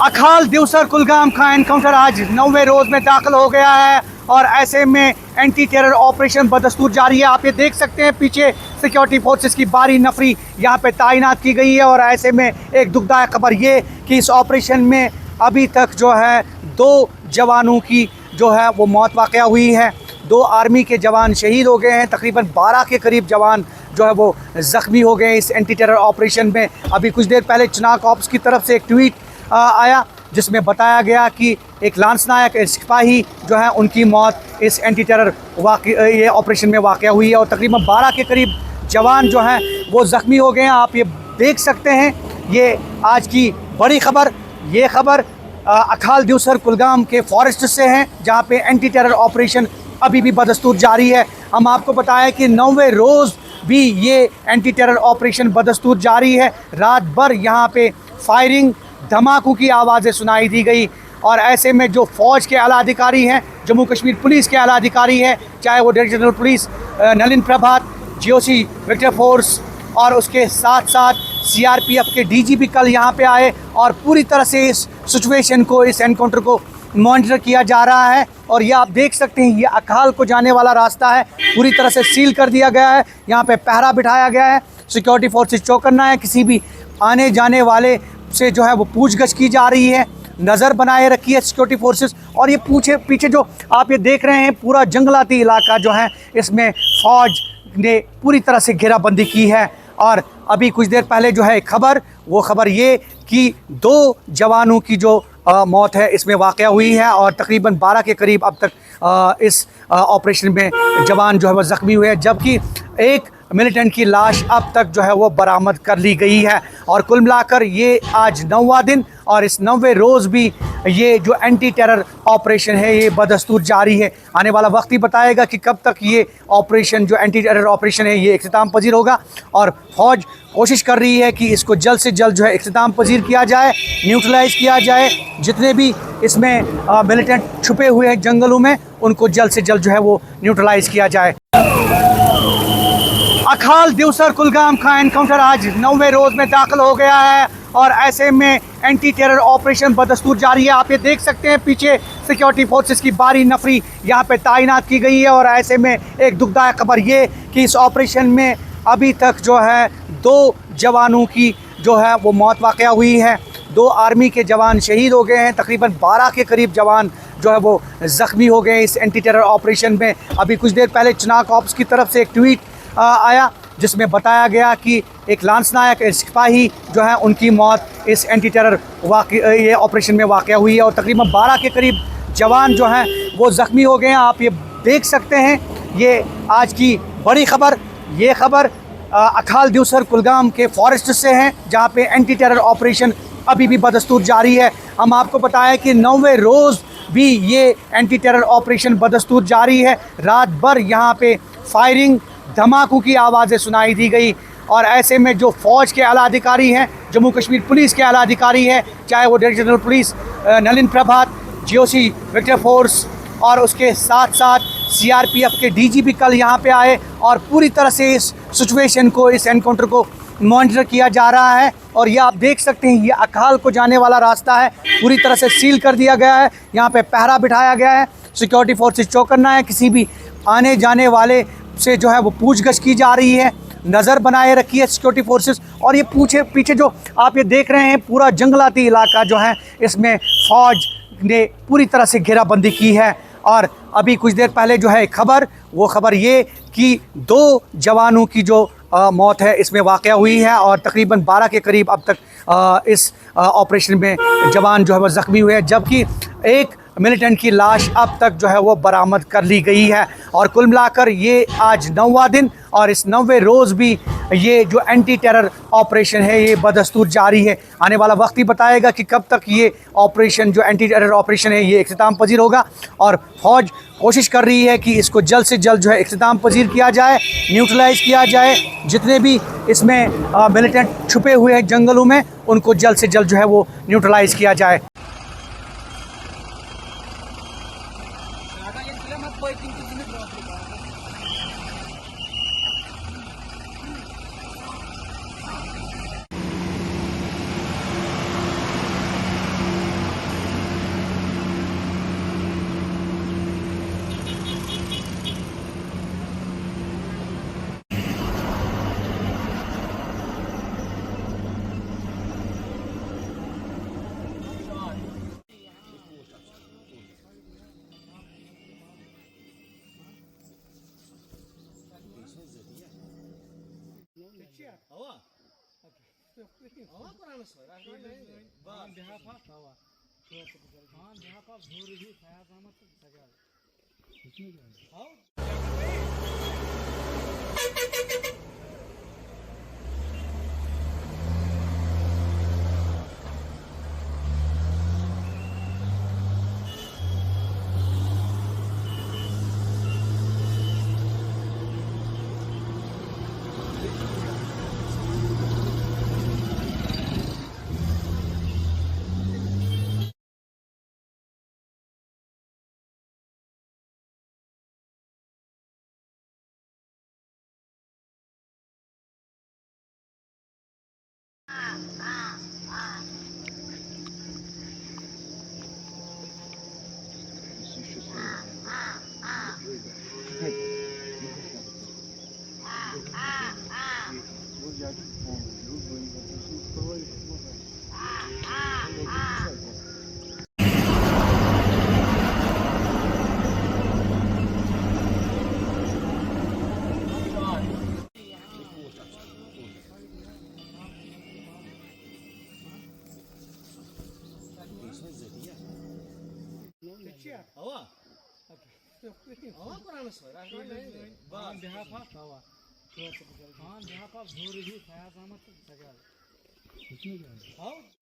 Akhal दिवसर Kulgam का encounter आज 9वें रोज में दाखिल हो गया है और ऐसे में एंटी टेरर ऑपरेशन बदस्तूर जारी है। आप ये देख सकते हैं पीछे सिक्योरिटी फोर्सेस की भारी नफरी यहाँ पे तैनात की गई है और ऐसे में एक दुखदायक खबर ये कि इस ऑपरेशन में अभी तक जो है 2 जवानों की जो है वो मौत वाक़या हुई है। 2 आर्मी के जवान शहीद हो गए हैं। तकरीबन 12 के करीब जवान जो है वो ज़ख्मी हो गए इस एंटी टेरर ऑपरेशन में। अभी कुछ देर पहले चुनाव कॉर्प्स की तरफ से एक ट्वीट आया जिसमें बताया गया कि एक लांस नायक सिपाही जो है उनकी मौत इस एंटी टेरर ये ऑपरेशन में वाक़या हुई है और तकरीबन 12 के करीब जवान जो हैं वो ज़ख्मी हो गए हैं। आप ये देख सकते हैं ये आज की बड़ी खबर। ये खबर अखाल दिवसर कुलगाम के फॉरेस्ट से है जहाँ पे एंटी टेरर ऑपरेशन अभी भी बदस्तूर जारी है। हम आपको बताएं कि 9वें रोज़ भी ये एंटी टेरर ऑपरेशन बदस्तूर जारी है। रात भर यहाँ पे फायरिंग धमाकों की आवाज़ें सुनाई दी गई और ऐसे में जो फ़ौज के आला अधिकारी हैं, जम्मू कश्मीर पुलिस के आला अधिकारी हैं, चाहे वो डायरेक्टर जनरल पुलिस नलिन प्रभात, GOC विक्टर फोर्स और उसके साथ साथ CRPF के DGP कल यहाँ पे आए और पूरी तरह से इस सिचुएशन को, इस एनकाउंटर को मॉनिटर किया जा रहा है। और ये आप देख सकते हैं ये अखाल को जाने वाला रास्ता है, पूरी तरह से सील कर दिया गया है। यहाँ पे पहरा बिठाया गया है, सिक्योरिटी फोर्सेस चौकन्ना है, किसी भी आने जाने वाले से जो है वो पूछगछ की जा रही है, नज़र बनाए रखी है सिक्योरिटी फोर्सेस। और ये पीछे जो आप ये देख रहे हैं पूरा जंगलाती इलाका जो है इसमें फ़ौज ने पूरी तरह से घेराबंदी की है। और अभी कुछ देर पहले जो है खबर, वो खबर ये कि 2 जवानों की जो मौत है इसमें वाक़या हुई है और तकरीबन 12 के करीब अब तक इस ऑपरेशन में जवान जो है वो ज़ख्मी हुए हैं, जबकि एक मिलिटेंट की लाश अब तक जो है वो बरामद कर ली गई है। और कुल मिलाकर ये आज 9वां दिन और इस 9वें रोज़ भी ये जो एंटी टेरर ऑपरेशन है ये बदस्तूर जारी है। आने वाला वक्त ही बताएगा कि कब तक ये ऑपरेशन, जो एंटी टेरर ऑपरेशन है, ये इख्तिताम पजीर होगा। और फ़ौज कोशिश कर रही है कि इसको जल्द से जल्द जो है इख्तिताम पजीर किया जाए, न्यूट्रलाइज़ किया जाए। जितने भी इसमें मिलिटेंट छुपे हुए हैं जंगलों में उनको जल्द से जल्द जो है वो न्यूट्रलाइज़ किया जाए। अखाल दिवसर कुलगाम का एनकाउंटर आज 9वें रोज़ में दाखिल हो गया है और ऐसे में एंटी टेरर ऑपरेशन बदस्तूर जारी है। आप ये देख सकते हैं पीछे सिक्योरिटी फोर्सेस की भारी नफरी यहाँ पे तैनात की गई है और ऐसे में एक दुखदायक खबर ये कि इस ऑपरेशन में अभी तक जो है 2 जवानों की जो है वो मौत वाक़या हुई है। 2 आर्मी के जवान शहीद हो गए हैं। तकरीबन 12 के करीब जवान जो है वो ज़ख्मी हो गए इस एंटी टेरर ऑपरेशन में। अभी कुछ देर पहले चुनाव कॉर्प्स की तरफ से एक ट्वीट आया जिसमें बताया गया कि एक लांस नायक सिपाही जो है उनकी मौत इस एंटी टेरर ये ऑपरेशन में वाक़या हुई है और तकरीबन 12 के करीब जवान जो हैं वो ज़ख्मी हो गए हैं। आप ये देख सकते हैं ये आज की बड़ी खबर। ये खबर अखाल दिवसर कुलगाम के फॉरेस्ट से है जहाँ पे एंटी टेरर ऑपरेशन अभी भी बदस्तूर जारी है। हम आपको बताएं कि 9वें रोज़ भी ये एंटी टेरर ऑपरेशन बदस्तूर जारी है। रात भर यहाँ पे फायरिंग धमाकों की आवाज़ें सुनाई दी गई और ऐसे में जो फ़ौज के आला अधिकारी हैं, जम्मू कश्मीर पुलिस के आला अधिकारी हैं, चाहे वो डायरेक्टर जनरल पुलिस नलिन प्रभात, GOC विक्टर फोर्स और उसके साथ साथ CRPF के DGP कल यहाँ पे आए और पूरी तरह से इस सिचुएशन को, इस एनकाउंटर को मॉनिटर किया जा रहा है। और ये आप देख सकते हैं ये अखाल को जाने वाला रास्ता है, पूरी तरह से सील कर दिया गया है। यहाँ पे पहरा बिठाया गया है, सिक्योरिटी फोर्सेस चौकन्ना है, किसी भी आने जाने वाले से जो है वो पूछगछ की जा रही है, नज़र बनाए रखी है सिक्योरिटी फोर्सेस। और ये पीछे जो आप ये देख रहे हैं पूरा जंगलाती इलाका जो है इसमें फ़ौज ने पूरी तरह से घेराबंदी की है। और अभी कुछ देर पहले जो है खबर, वो खबर ये कि 2 जवानों की जो मौत है इसमें वाक़या हुई है और तकरीबन 12 के करीब अब तक इस ऑपरेशन में जवान जो है वो ज़ख्मी हुए हैं, जबकि एक मिलिटेंट की लाश अब तक जो है वो बरामद कर ली गई है। और कुल मिलाकर ये आज 9वां दिन और इस 9वें रोज़ भी ये जो एंटी टेरर ऑपरेशन है ये बदस्तूर जारी है। आने वाला वक्त ही बताएगा कि कब तक ये ऑपरेशन, जो एंटी टेरर ऑपरेशन है, ये इख्तिताम पजीर होगा। और फ़ौज कोशिश कर रही है कि इसको जल्द से जल्द जो है इख्तिताम पजीर किया जाए, न्यूट्रलाइज़ किया जाए। जितने भी इसमें मिलिटेंट छुपे हुए हैं जंगलों में उनको जल्द से जल्द जो है वो न्यूट्रलाइज़ किया जाए। Hava. Hava Kur'an'ı söyle. On behalf of Hava. On behalf of Zuri, Fayaz Ahmad Sagal. Hava. Hava. Hava Kur'an'ı söyle. On behalf of Hava. On behalf of Zuri, Fayaz Ahmad Sagal. Hava.